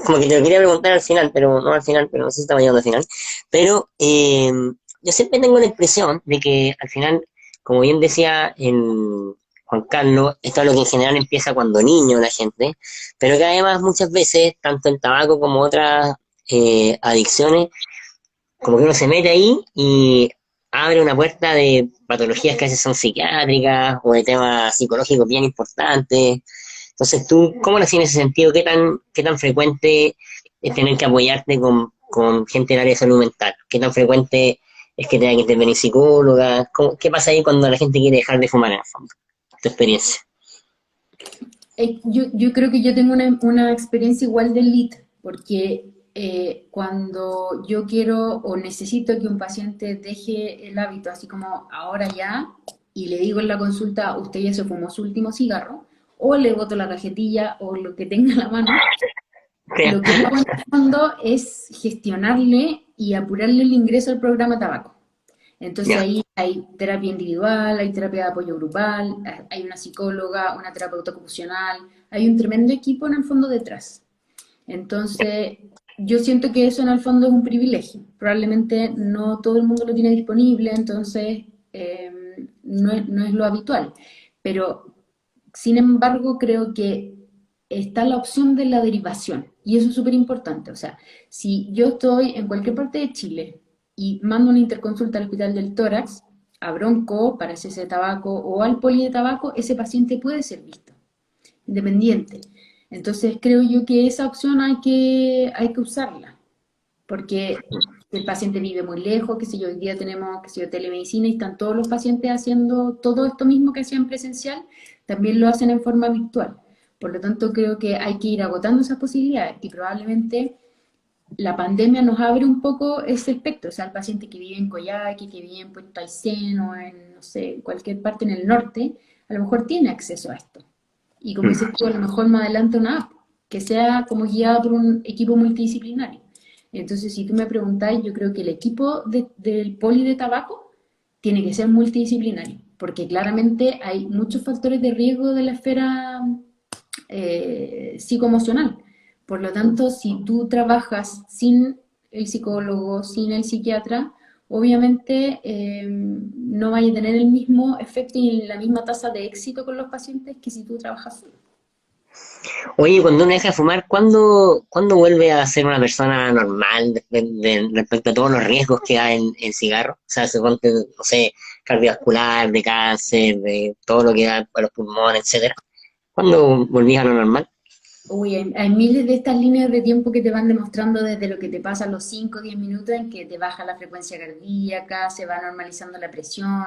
Speaker 1: como que te lo quería preguntar al final, pero no al final, pero no sé si estaba llegando al final, pero yo siempre tengo la impresión de que al final, como bien decía Juan Carlos, esto es lo que en general empieza cuando niño la gente, pero que además muchas veces, tanto el tabaco como otras adicciones, como que uno se mete ahí y abre una puerta de patologías que a veces son psiquiátricas o de temas psicológicos bien importantes. Entonces, tú, ¿cómo lo hacías en ese sentido? Qué tan frecuente es tener que apoyarte con gente del área de salud mental? ¿Qué tan frecuente es que tenga que intervenir psicóloga? ¿Qué pasa ahí cuando la gente quiere dejar de fumar en el fondo? Tu experiencia.
Speaker 2: Yo creo que yo tengo una experiencia igual de lead, porque cuando yo quiero o necesito que un paciente deje el hábito, así como ahora ya, y le digo en la consulta, usted ya se fumó su último cigarro, o le boto la cajetilla o lo que tenga en la mano, lo que hago en el fondo es gestionarle y apurarle el ingreso al programa tabaco. Entonces
Speaker 1: Ya.
Speaker 2: ahí hay terapia individual, hay terapia de apoyo grupal, hay una psicóloga, una terapeuta ocupacional, hay un tremendo equipo en el fondo detrás. Entonces, yo siento que eso en el fondo es un privilegio. Probablemente no todo el mundo lo tiene disponible, entonces no es lo habitual. Pero, sin embargo, creo que está la opción de la derivación. Y eso es súper importante. O sea, si yo estoy en cualquier parte de Chile y mando una interconsulta al Hospital del Tórax, a Bronco, para ese tabaco o al poli de tabaco, ese paciente puede ser visto, independiente. Entonces creo yo que esa opción hay que usarla, porque el paciente vive muy lejos, que si hoy día tenemos, que si yo, telemedicina y están todos los pacientes haciendo todo esto mismo que hacían presencial, también lo hacen en forma virtual. Por lo tanto, creo que hay que ir agotando esas posibilidades y probablemente la pandemia nos abre un poco ese espectro, o sea, el paciente que vive en Coyhaique, que vive en Puerto Aysén o en, no sé, cualquier parte en el norte, a lo mejor tiene acceso a esto. Y como dices tú, a lo mejor más adelante una app que sea como guiada por un equipo multidisciplinario. Entonces, si tú me preguntáis, yo creo que el equipo del poli de tabaco tiene que ser multidisciplinario, porque claramente hay muchos factores de riesgo de la esfera psicoemocional. Por lo tanto, si tú trabajas sin el psicólogo, sin el psiquiatra, obviamente no vaya a tener el mismo efecto y la misma tasa de éxito con los pacientes que si tú trabajas solo.
Speaker 1: Oye, cuando uno deja de fumar, ¿cuándo vuelve a ser una persona normal respecto a todos los riesgos que hay en el cigarro? O sea, suponte, no sé, cardiovascular, de cáncer, de todo lo que da a los pulmones, etcétera. ¿Cuándo volvís a lo normal?
Speaker 2: Uy, hay miles de estas líneas de tiempo que te van demostrando desde lo que te pasa a los 5 o 10 minutos en que te baja la frecuencia cardíaca, se va normalizando la presión,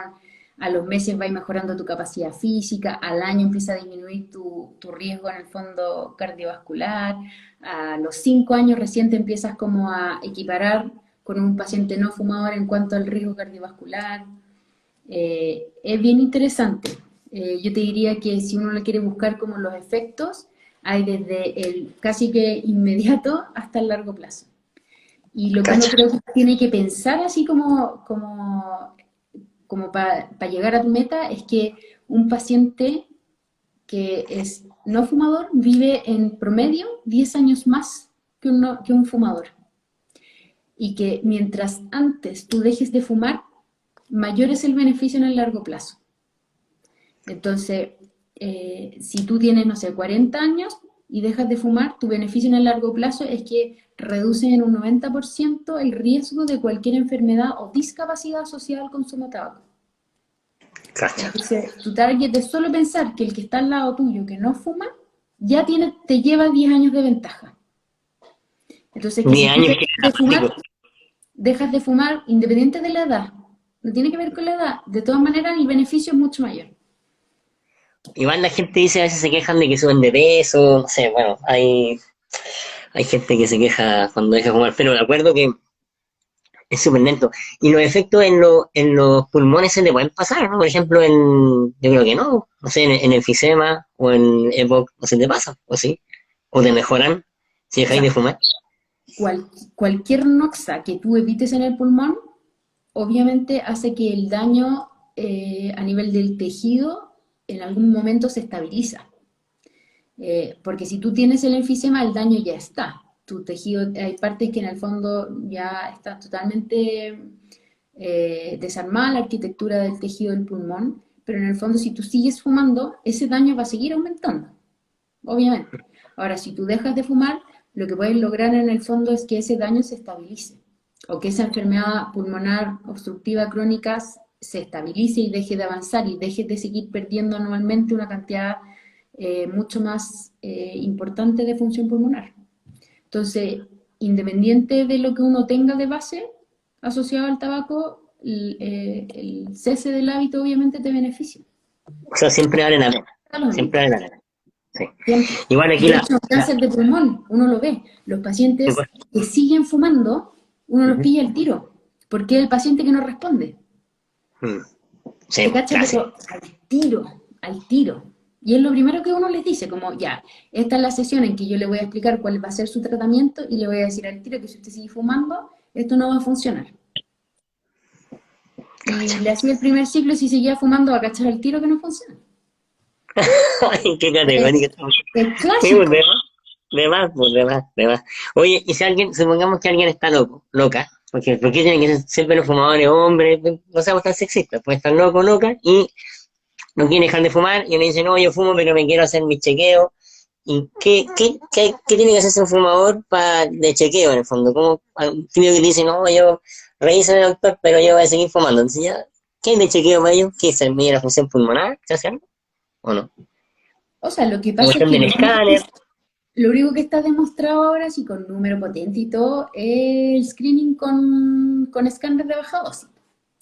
Speaker 2: a los meses va mejorando tu capacidad física, al año empieza a disminuir tu riesgo en el fondo cardiovascular, a los 5 años recién te empiezas como a equiparar con un paciente no fumador en cuanto al riesgo cardiovascular. Es bien interesante. Yo te diría que si uno le quiere buscar como los efectos, hay desde el casi que inmediato hasta el largo plazo. Y lo que uno
Speaker 1: Cacha.
Speaker 2: creo que tiene que pensar así como para llegar a tu meta es que un paciente que es no fumador vive en promedio 10 años más que un fumador. Y que mientras antes tú dejes de fumar, mayor es el beneficio en el largo plazo. Entonces, si tú tienes, no sé, 40 años y dejas de fumar, tu beneficio en el largo plazo es que reduce en un 90% el riesgo de cualquier enfermedad o discapacidad asociada al consumo de tabaco.
Speaker 1: Cacha.
Speaker 2: Entonces, tu target es solo pensar que el que está al lado tuyo, que no fuma, ya te lleva 10 años de ventaja. Entonces, que
Speaker 1: 10
Speaker 2: si tú
Speaker 1: años que
Speaker 2: dejas de fumar independiente de la edad, no tiene que ver con la edad, de todas maneras el beneficio es mucho mayor.
Speaker 1: igual la gente dice, a veces se quejan de que suben de peso, no sé, bueno, hay gente que se queja cuando deja de fumar, pero de acuerdo que es súper lento. Y los efectos en los pulmones se le pueden pasar, ¿no? Por ejemplo, yo creo que no sé, en enfisema o en EPOC, no se te pasa, ¿o sí? ¿O te mejoran si
Speaker 2: O
Speaker 1: dejáis
Speaker 2: sea,
Speaker 1: de fumar?
Speaker 2: cualquier noxa que tú evites en el pulmón, obviamente hace que el daño a nivel del tejido en algún momento se estabiliza. Porque si tú tienes el enfisema, el daño ya está. Tu tejido, hay partes que en el fondo ya está totalmente desarmada la arquitectura del tejido del pulmón, pero en el fondo si tú sigues fumando, ese daño va a seguir aumentando, obviamente. Ahora, si tú dejas de fumar, lo que puedes lograr en el fondo es que ese daño se estabilice. o que esa enfermedad pulmonar obstructiva crónica se estabilice y deje de avanzar y deje de seguir perdiendo anualmente una cantidad mucho más importante de función pulmonar. Entonces, independiente de lo que uno tenga de base asociado al tabaco, el cese del hábito obviamente te beneficia.
Speaker 1: O sea, siempre vale la pena.
Speaker 2: Da lo mismo.
Speaker 1: Siempre vale la pena. Sí.
Speaker 2: Siempre.
Speaker 1: Igual aquí
Speaker 2: De hecho, cáncer de pulmón, uno lo ve. Los pacientes que siguen fumando, uno los pilla al tiro. Porque es el paciente que no responde.
Speaker 1: Sí,
Speaker 2: ¿Te cachas?
Speaker 1: clásico.
Speaker 2: Pero al tiro, al tiro. Y es lo primero que uno les dice, como ya, esta es la sesión en que yo le voy a explicar cuál va a ser su tratamiento y le voy a decir al tiro que si usted sigue fumando, esto no va a funcionar. Y le hacía el primer ciclo y si seguía fumando va a cachar al tiro que no funciona.
Speaker 1: Ay, qué categórico.
Speaker 2: Es
Speaker 1: Sí,
Speaker 2: clásico.
Speaker 1: pues, de más. Oye, y si alguien, supongamos que alguien está loco, loca, porque ¿por qué tienen que ser siempre los fumadores hombres? No seamos tan sexistas, puede estar loco, loca, y no quiere dejar de fumar, y uno dice, no, yo fumo, pero me quiero hacer mi chequeo. ¿Y qué tiene que hacerse un fumador de chequeo, en el fondo? Como un tío que dice, no, yo revísame, doctor, pero yo voy a seguir fumando. Entonces, ya, ¿qué hay de chequeo para ellos? ¿Qué se mide la función pulmonar? ¿Se hace algo? ¿O no?
Speaker 2: O sea, lo que
Speaker 1: La
Speaker 2: pasa es
Speaker 1: cuestión
Speaker 2: que
Speaker 1: del escáner.
Speaker 2: lo único que está demostrado ahora, sí, con número potente y todo, es el screening con escáner de baja dosis.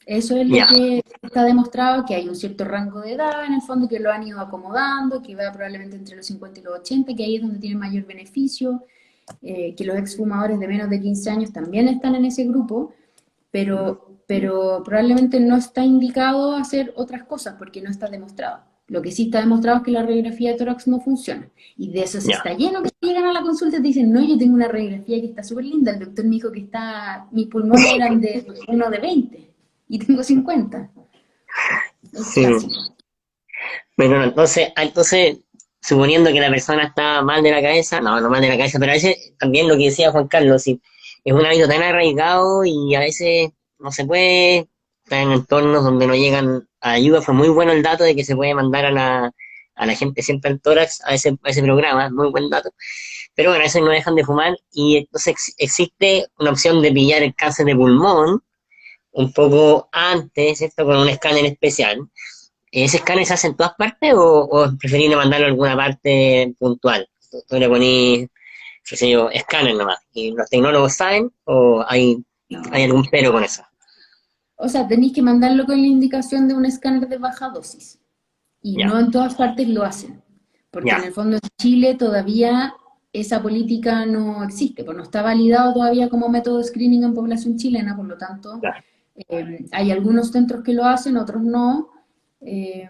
Speaker 2: Eso es lo
Speaker 1: Ya,
Speaker 2: que está demostrado, que hay un cierto rango de edad en el fondo, que lo han ido acomodando, que va probablemente entre los 50 y los 80, que ahí es donde tiene mayor beneficio, que los exfumadores de menos de 15 años también están en ese grupo, pero probablemente no está indicado hacer otras cosas porque no está demostrado. Lo que sí está demostrado es que la radiografía de tórax no funciona. Y de eso se
Speaker 1: ya.
Speaker 2: está lleno que llegan a la consulta y te dicen, no, yo tengo una radiografía que está súper linda. El doctor me dijo que mis pulmones eran de uno de 20 y tengo 50. Es
Speaker 1: Sí.
Speaker 2: clásico.
Speaker 1: Bueno, entonces, suponiendo que la persona está mal de la cabeza, no mal de la cabeza, pero a veces también lo que decía Juan Carlos, si es un hábito tan arraigado y a veces no se puede, estar en entornos donde no llegan a ayuda. Fue muy bueno el dato de que se puede mandar a la gente siempre al tórax a ese programa, muy buen dato. Pero bueno, a veces no dejan de fumar y entonces existe una opción de pillar el cáncer de pulmón un poco antes, ¿cierto? Con un escáner especial. ¿Ese escáner se hace en todas partes o es preferible mandarlo a alguna parte puntual? Tú le ponís, qué sé yo, escáner nomás. ¿Y los tecnólogos saben o hay
Speaker 2: No.
Speaker 1: algún pero con eso?
Speaker 2: O sea, tenéis que mandarlo con la indicación de un escáner de baja dosis. Y
Speaker 1: Ya,
Speaker 2: no en todas partes lo hacen. Porque en
Speaker 1: ya,
Speaker 2: el fondo en Chile todavía esa política no existe, pues no está validado todavía como método de screening en población chilena, por lo tanto,
Speaker 1: ya.
Speaker 2: hay algunos centros que lo hacen, otros no. Eh,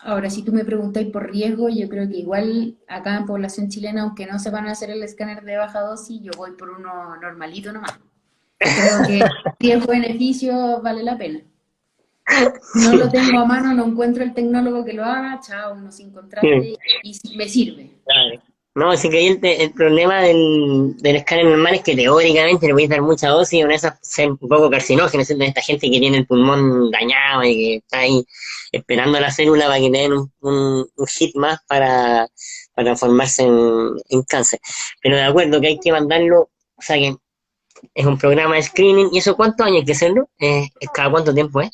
Speaker 2: Ahora, si tú me preguntáis por riesgo, yo creo que igual acá en población chilena, aunque no se van a hacer el escáner de baja dosis, yo voy por uno normalito nomás. Creo que riesgo-beneficio vale la pena. No lo tengo a mano, no encuentro el tecnólogo que lo haga, chao, no sin
Speaker 1: Sí,
Speaker 2: contraste y me sirve.
Speaker 1: claro. No, así que ahí el problema del escáner normal es que teóricamente le voy a dar mucha dosis y una de esas ser un poco carcinógeno, ¿cierto? Esta gente que tiene el pulmón dañado y que está ahí esperando la célula para que le den un hit más para transformarse en cáncer. Pero de acuerdo que hay que mandarlo, o sea que es un programa de screening. ¿Y eso cuántos años hay que hacerlo? ¿Cada cuánto tiempo es?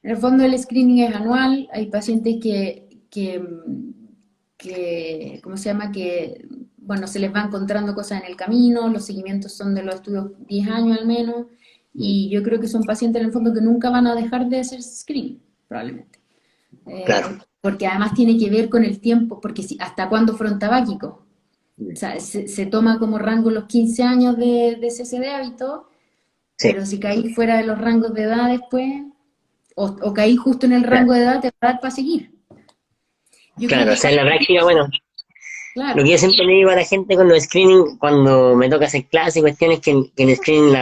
Speaker 2: En el fondo el screening es anual, hay pacientes ¿cómo se llama? Que, bueno, se les va encontrando cosas en el camino, los seguimientos son de los estudios 10 años al menos, y yo creo que son pacientes en el fondo que nunca van a dejar de hacer screening, probablemente.
Speaker 1: Claro.
Speaker 2: Porque además tiene que ver con el tiempo, porque si, ¿hasta cuándo fueron tabáquicos? O sea, se toma como rango los 15 años de cese de hábito,
Speaker 1: Sí,
Speaker 2: pero si caí fuera de los rangos de edad después, o caí justo en el
Speaker 1: claro.
Speaker 2: rango de edad, te va a dar para seguir. Yo creo
Speaker 1: Claro, o
Speaker 2: que
Speaker 1: sea, en
Speaker 2: cada
Speaker 1: la práctica, bueno, lo
Speaker 2: claro,
Speaker 1: que yo siempre le digo a la gente con los screening, cuando me toca hacer clases y cuestiones, que el screening,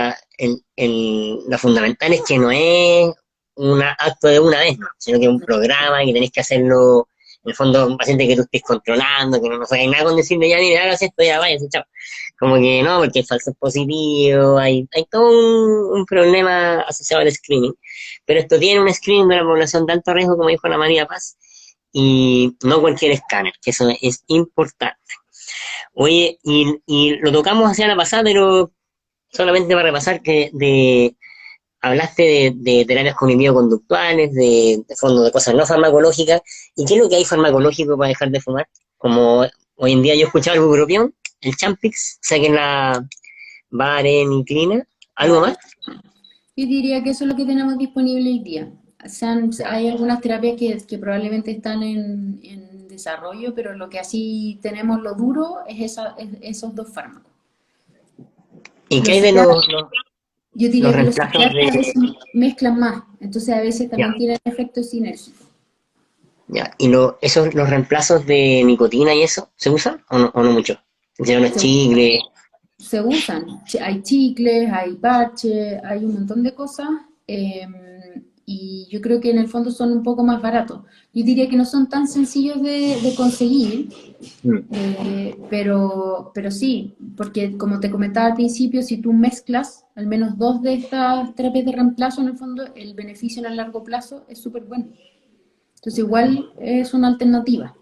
Speaker 1: lo fundamental es que no es un acto de una vez, ¿no? Sino que es un programa que tenés que hacerlo, en el fondo, un paciente que tú estés controlando, que no hay nada con decirle, ya, mire, hagas esto, ya, vaya, chao. Como que no, porque hay falsos positivos, hay todo un problema asociado al screening. Pero esto tiene un screening de la población de alto riesgo, como dijo Ana María Paz, y no cualquier escáner, que eso es importante. Oye, y lo tocamos hacia la pasada, pero solamente para repasar hablaste de terapias cognitivo-conductuales, de fondo de cosas no farmacológicas. ¿Y qué es lo que hay farmacológico para dejar de fumar? Como hoy en día yo he escuchado el bupropión, el Champix, o sea que es la vareniclina, ¿algo más?
Speaker 2: Yo diría que eso es lo que tenemos disponible hoy día. Hay algunas terapias que probablemente están en desarrollo, pero lo que así tenemos lo duro es esos dos fármacos.
Speaker 1: ¿Y qué
Speaker 2: Los
Speaker 1: hay de
Speaker 2: psiquiatras, yo
Speaker 1: los
Speaker 2: diría que los
Speaker 1: reemplazos
Speaker 2: psiquiatras a
Speaker 1: de...
Speaker 2: veces mezclan más, entonces a veces
Speaker 1: Ya,
Speaker 2: también tienen efectos sinérgicos.
Speaker 1: ya. ¿Y los reemplazos de nicotina y eso, se usan o no mucho? Ya unos
Speaker 2: Se,
Speaker 1: chicles,
Speaker 2: se usan. Hay chicles, hay parches, hay un montón de cosas, y yo creo que en el fondo son un poco más baratos. Yo diría que no son tan sencillos de conseguir, pero sí, porque como te comentaba al principio, si tú mezclas al menos dos de estas terapias de reemplazo, en el fondo el beneficio en el largo plazo es súper bueno. Entonces igual es una alternativa.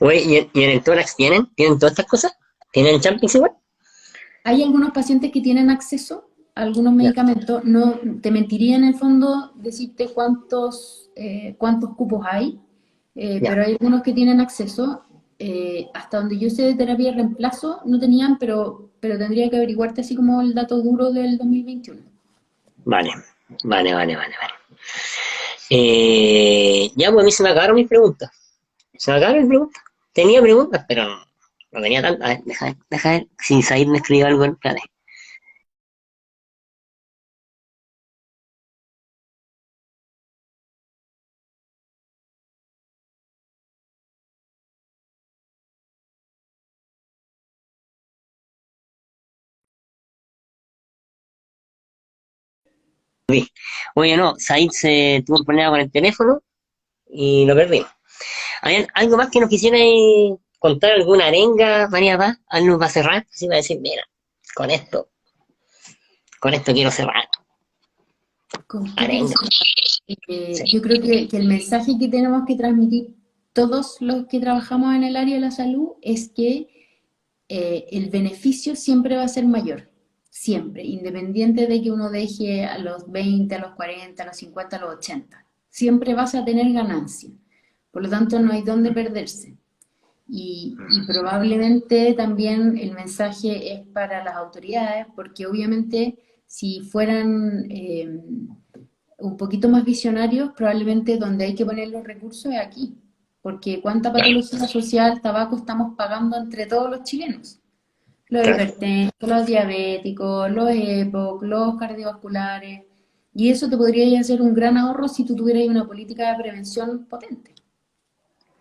Speaker 1: oye, ¿y en el tórax tienen todas estas cosas? ¿Tienen Champix igual?
Speaker 2: Hay algunos pacientes que tienen acceso a algunos
Speaker 1: Ya,
Speaker 2: medicamentos. No te mentiría en el fondo decirte cuántos cupos hay,
Speaker 1: ya.
Speaker 2: pero hay algunos que tienen acceso. Hasta donde yo sé de terapia de reemplazo no tenían, pero tendría que averiguarte así como el dato duro del 2021.
Speaker 1: Vale, vale. Ya, pues a mí se me acabaron mis preguntas. Se me acabaron mis preguntas. Tenía preguntas, pero no tenía tantas. A ver, deja ver si Said me escribió algo. Espérate. Oye, no, Said se tuvo un problema con el teléfono y lo perdimos. ¿Hay algo más que nos quisiera contar? ¿Alguna arenga, María Paz? Algo para cerrar, así para decir, mira, con esto, con esto quiero cerrar.
Speaker 2: ¿Con qué quieres
Speaker 1: Arenga.
Speaker 2: cerrar?
Speaker 1: Sí,
Speaker 2: Yo creo que el mensaje que tenemos que transmitir todos los que trabajamos en el área de la salud es que el beneficio siempre va a ser mayor, siempre, independiente de que uno deje a los 20, a los 40, a los 50, a los 80. Siempre vas a tener ganancia. Por lo tanto, no hay dónde perderse. Y probablemente también el mensaje es para las autoridades, porque obviamente si fueran un poquito más visionarios, probablemente donde hay que poner los recursos es aquí, porque cuánta
Speaker 1: claro,
Speaker 2: patología social, tabaco estamos pagando entre todos los chilenos. Los
Speaker 1: claro,
Speaker 2: hipertensos, los diabéticos, los EPOC, los cardiovasculares, y eso te podría hacer un gran ahorro si tú tuvieras una política de prevención potente.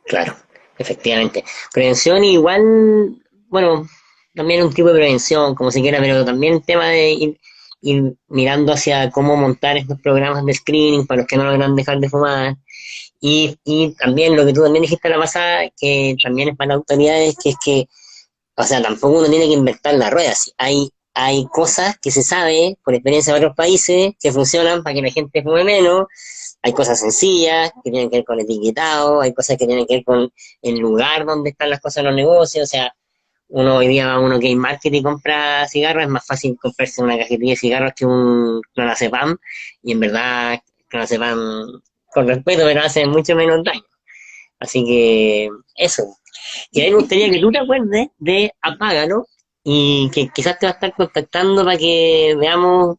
Speaker 1: claro, efectivamente. Prevención igual, bueno, también un tipo de prevención, como se quiera, pero también el tema de ir mirando hacia cómo montar estos programas de screening para los que no logran dejar de fumar. Y también lo que tú también dijiste la pasada, que también es para las autoridades, que es que, o sea, tampoco uno tiene que inventar la rueda. Sí, hay cosas que se sabe por experiencia de otros países que funcionan para que la gente fume menos. Hay cosas sencillas que tienen que ver con etiquetado, hay cosas que tienen que ver con el lugar donde están las cosas en los negocios. O sea, uno hoy día va a uno que hay market y compra cigarros, es más fácil comprarse una cajetilla de cigarros que un clonazepam, y en verdad, clonazepam, con respeto, pero hace mucho menos daño. Así que eso. Y a mí me gustaría que tú te acuerdes de Apágalo y que quizás te va a estar contactando para que veamos,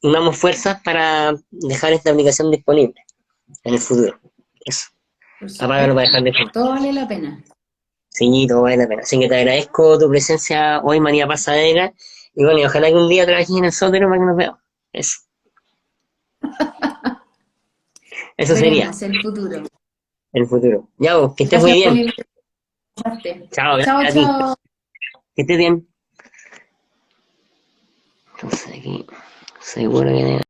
Speaker 1: unamos fuerzas para dejar esta aplicación disponible en el futuro. Eso.
Speaker 2: Por
Speaker 1: Apágalo para
Speaker 2: supuesto,
Speaker 1: dejar de fumar.
Speaker 2: todo vale la pena.
Speaker 1: Sí, todo vale la pena. Así que te agradezco tu presencia hoy, María Pasadera. Y bueno, y ojalá que un día trabajes en el sótano para que nos veamos. Eso. Eso sería
Speaker 2: Veremos el futuro.
Speaker 1: el futuro. Ya vos, que estés muy
Speaker 2: Gracias por
Speaker 1: bien.
Speaker 2: la invitación.
Speaker 1: Chao,
Speaker 2: Chao,
Speaker 1: gracias a ti.
Speaker 2: chao.
Speaker 1: Que estés bien. Entonces aquí, seguro que